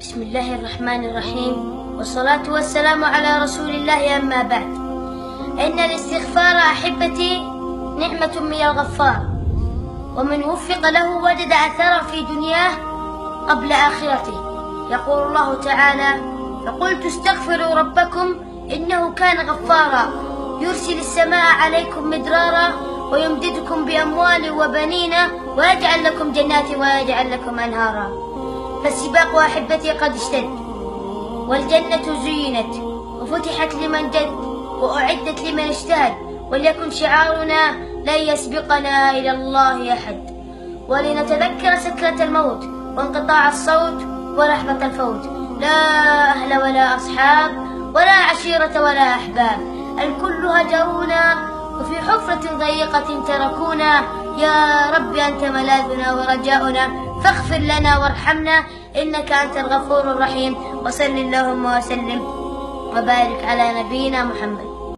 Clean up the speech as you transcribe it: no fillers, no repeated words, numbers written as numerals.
بسم الله الرحمن الرحيم، والصلاة والسلام على رسول الله. أما بعد، إن الاستغفار أحبتي نعمة من الغفار، ومن وفق له وجد أثرا في دنياه قبل آخرته. يقول الله تعالى: فقلت استغفروا ربكم إنه كان غفارا يرسل السماء عليكم مدرارا ويمددكم بأموال وبنين ويجعل لكم جنات ويجعل لكم أنهارا. فالسباق أحبتي قد اشتد، والجنة زينت وفتحت لمن جد وأعدت لمن اجتهد، وليكن شعارنا: لن يسبقنا إلى الله أحد. ولنتذكر سكرة الموت وانقطاع الصوت ولحظة الفوت. لا أهل ولا أصحاب ولا عشيرة ولا أحباب، الكل هجرونا وفي حفرة ضيقة تركونا. يا رب أنت ملاذنا ورجاؤنا، فاغفر لنا وارحمنا إنك أنت الغفور الرحيم. وصل اللهم وسلم وبارك على نبينا محمد.